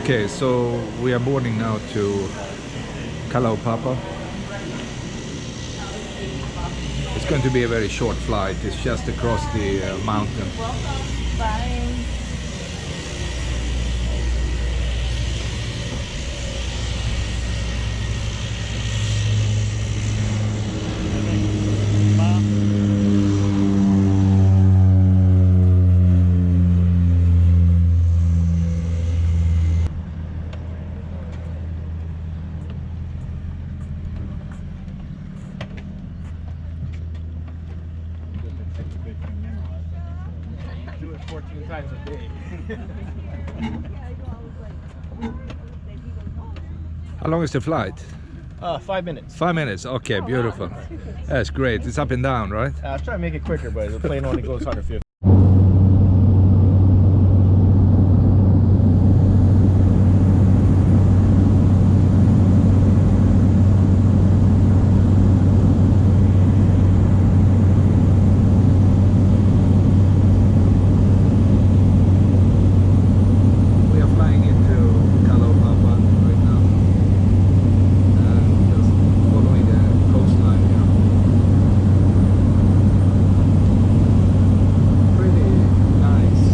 Okay, so we are boarding now to Kalaupapa. It's going to be a very short flight. It's just across the mountain. Welcome. Bye. Do it 14 times a day. How long is the flight? 5 minutes. 5 minutes. Okay, beautiful. That's great. It's up and down, right? I'll try to make it quicker, but the plane only goes 150. We are flying into Kalaupapa right now, and just following the coastline here. Pretty nice.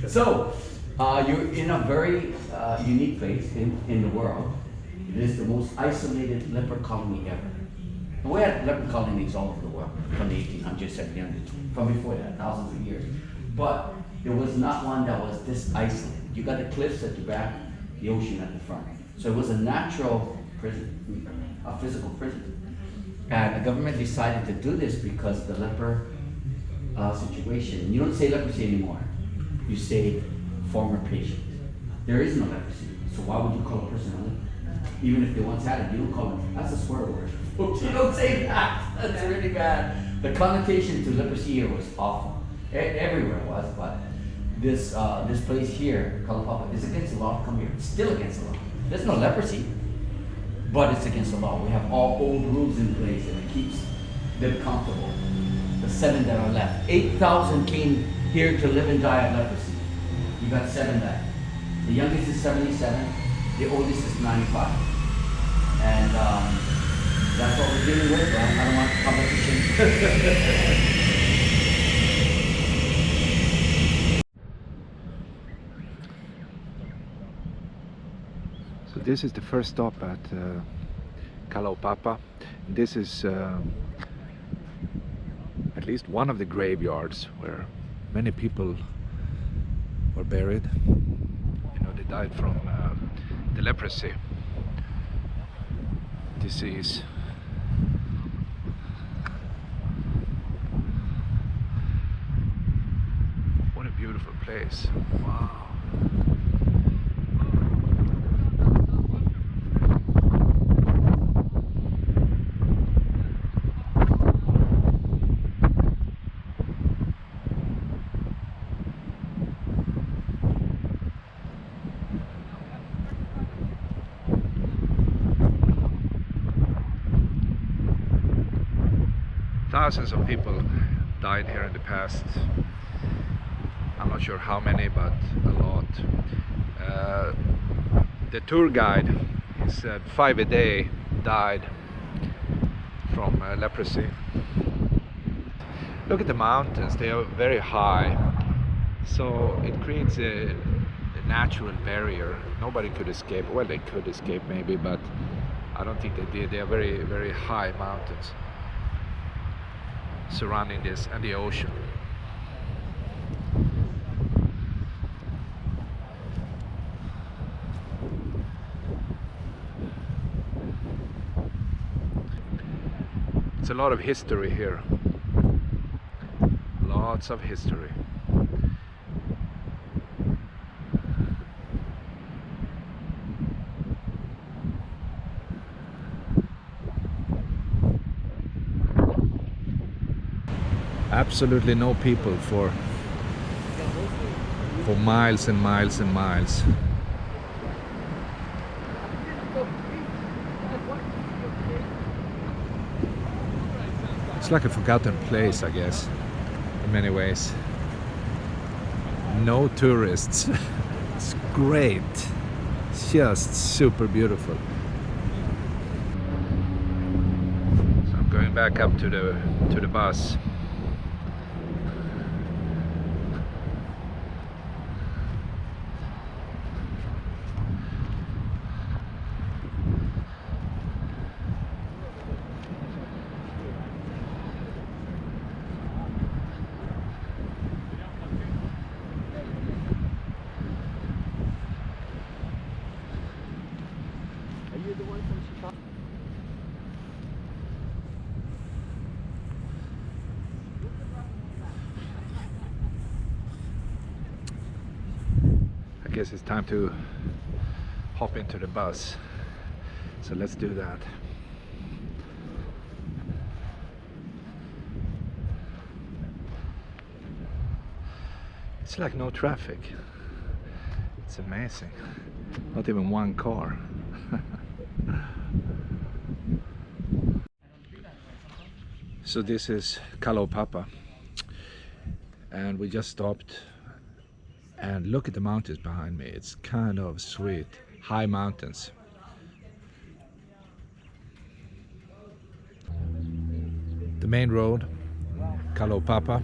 So, you're in a very unique place in the world. It is the most isolated leper colony ever. And we had leper colonies all over the world from the 1800s, 1700s, from before that, thousands of years. But there was not one that was this isolated. You got the cliffs at the back, the ocean at the front. So it was a natural prison, a physical prison. And the government decided to do this because the leper situation. You don't say leprosy anymore. You say former patient. There is no leprosy. So why would you call a person a leper? Even if they once had it, you don't call them. That's a swear word. Folks, you don't say that. That's really bad. The connotation to leprosy here was awful. Everywhere it was, but this place here, Kalaupapa, is against the law to come here. It's still against the law. There's no leprosy, but it's against the law. We have all old rules in place, and it keeps them comfortable. The 7 that are left. 8,000 came here to live and die of leprosy. You got 7 left. The youngest is 77. The oldest is 95. And that's what we're dealing with. I don't want competition. So this is the first stop at Kalaupapa. This is at least one of the graveyards where many people were buried. You know, they died from the leprosy disease. What a beautiful place. Wow. Thousands of people died here in the past. I'm not sure how many, but a lot. The tour guide, he said 5 a day died from leprosy. Look at the mountains, they are very high. So it creates a natural barrier. Nobody could escape. Well, they could escape maybe, but I don't think they did. They are very, very high mountains surrounding this and the ocean. It's a lot of history here. Lots of history. Absolutely no people for miles and miles and miles. It's like a forgotten place, I guess, in many ways. No tourists. It's great. It's just super beautiful. So I'm going back up to the bus. I guess it's time to hop into the bus, so let's do that. It's like no traffic. It's amazing. Not even one car. So this is Kalaupapa, and we just stopped. And look at the mountains behind me. It's kind of sweet. High mountains. The main road, Kalaupapa.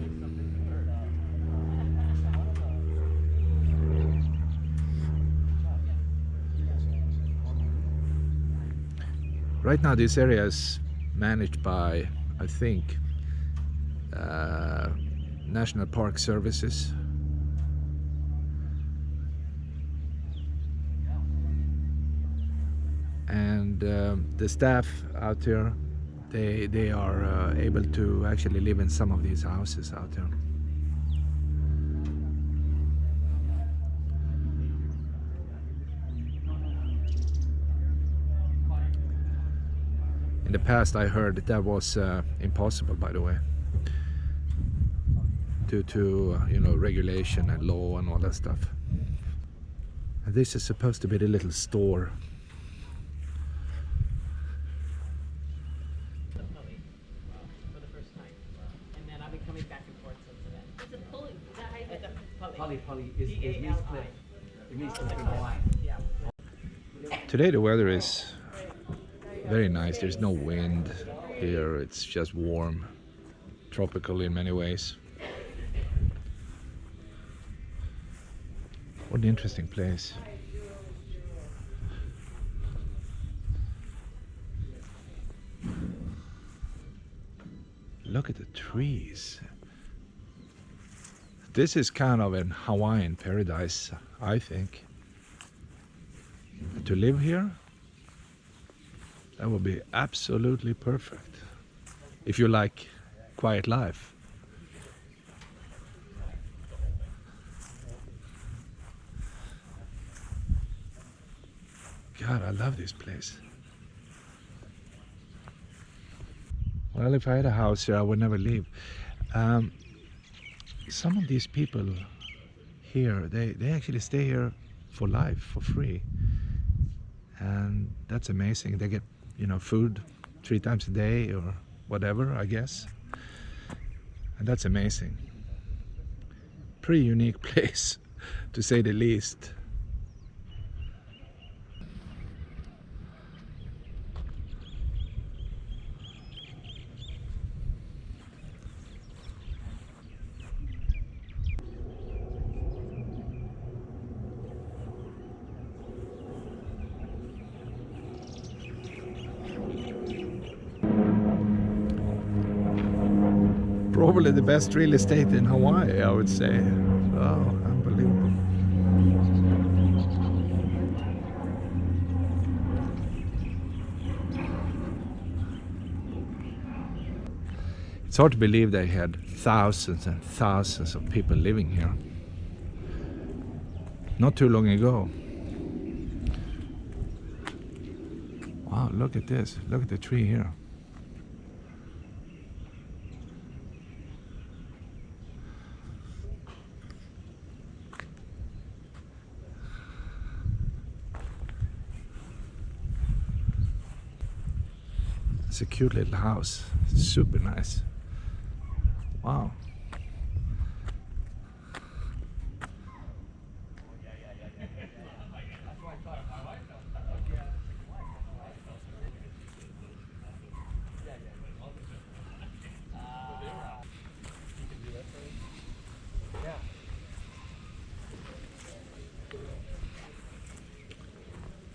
Right now this area is managed by, I think, National Park Services. And the staff out here, they are able to actually live in some of these houses out there. In the past I heard that was impossible, by the way, due to you know, regulation and law and all that stuff. And this is supposed to be the little store. Pali is means cliff. It means cliff in Hawai'i. Today the weather is very nice. There's no wind here. It's just warm, tropical in many ways. What an interesting place. Look at the trees. This is kind of an Hawaiian paradise, I think. To live here, that would be absolutely perfect. If you like quiet life. God, I love this place. Well, if I had a house here, I would never leave. Some of these people here, they actually stay here for life, for free. And that's amazing. They get, you know, food 3 times a day or whatever, I guess. And that's amazing. Pretty unique place, to say the least. Probably the best real estate in Hawaii, I would say. Oh, unbelievable. It's hard to believe they had thousands and thousands of people living here. Not too long ago. Wow, look at this. Look at the tree here. It's a cute little house. Super nice. Wow.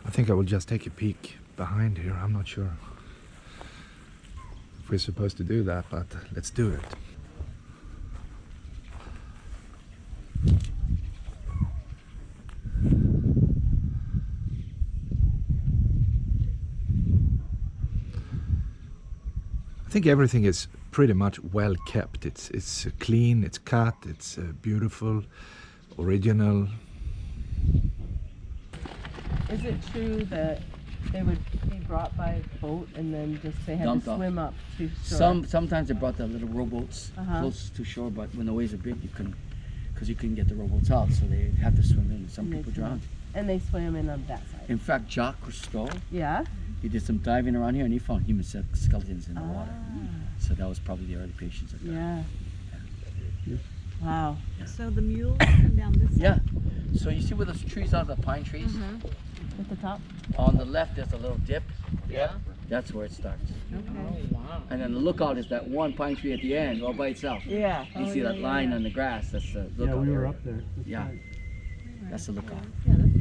I think I will just take a peek behind here. I'm not sure if we're supposed to do that, but let's do it. I think everything is pretty much well kept. It's clean, it's cut, it's beautiful, original. Is it true that they would be brought by boat and then just they had Dumped to off. swim up to shore? Sometimes they brought the little rowboats Uh-huh. close to shore, but when the waves are big, you couldn't, because you couldn't get the rowboats out, so they had to swim in. Some And they people swim. drowned. And they swam in on that side. In fact, Jacques Cousteau, Yeah. he did some diving around here and he found human skeletons in the water. Ah, So that was probably the early patients of that. yeah. Wow. So the mules come down this side? Yeah. So you see where those trees are, the pine trees? Mm-hmm. At the top. On the left, there's a little dip. Yeah. That's where it starts. Okay. Wow. And then the lookout is that one pine tree at the end, all by itself. Yeah. You see that line on the grass? That's the lookout. Yeah, we were area. up there. That's Yeah. right. That's the lookout. Yeah, that's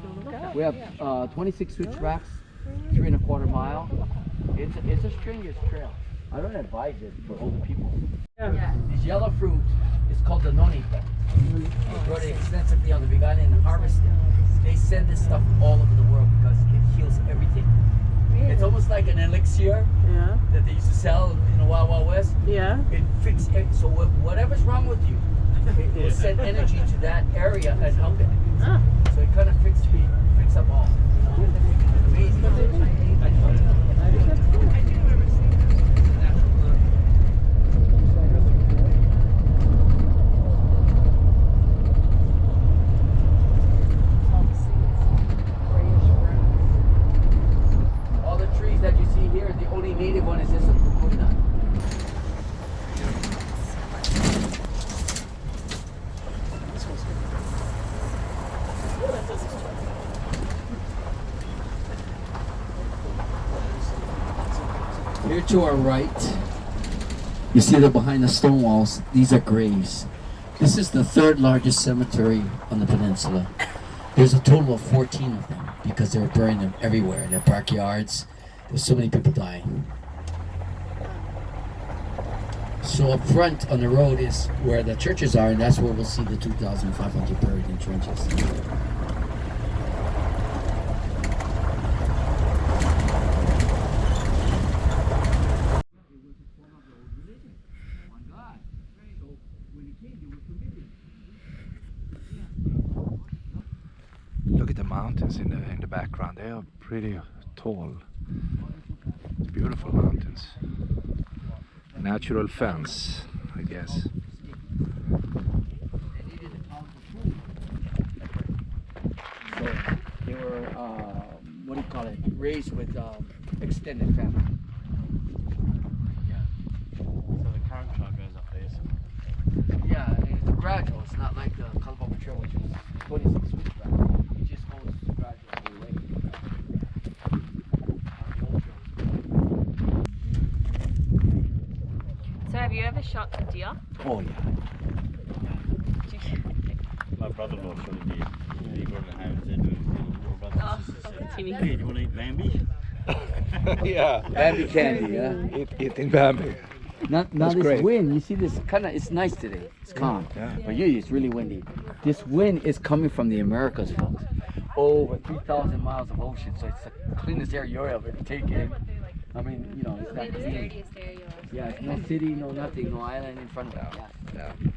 probably We have 26 switchbacks, 3 1/4 mile. It's a strenuous trail. I don't advise it for older people. Yeah. This yellow fruit is called the noni. They grow it extensively on the Big Island and harvest it. They send this stuff all over the world because it heals everything. It's almost like an elixir Yeah. that they used to sell in the Wild Wild West. Yeah. It fixes it. So whatever's wrong with you, it will send energy to that area and help it. Ah. So it kind of fix up all. Amazing. All the trees that you see here, the only native one is this coconut. Here to our right, you see that behind the stone walls, these are graves. This is the 3rd largest cemetery on the peninsula. There's a total of 14 of them because they were burying them everywhere in their backyards. There's so many people dying. So up front on the road is where the churches are, and that's where we'll see the 2,500 buried in trenches. Look at the mountains in the background. They are pretty tall. It's beautiful mountains. Natural fence, I guess. So they were, what do you call it, raised with extended family. So the current trail goes up there. Yeah, and it's gradual. It's not like the Kalaupapa Trail, which is 26 switchback. It just goes gradually away. So have you ever shot a deer? Oh yeah. My brother-in-law shot a deer. He brought it home and said to his little brother Oh, and sister, said, Timmy. "Hey, do you want to eat Bambi?" Yeah. Bambi candy, yeah. Eating Bambi. Now That's this great. wind, you see this kind of, it's nice today. It's calm. Yeah. But usually it's really windy. This wind is coming from the Americas, folks. Over 3,000 miles of ocean, so it's the cleanest air you'll ever take in. I mean, you know, it's not clean. Yeah, it's no city, no nothing, no island in front of it. Yeah. Yeah.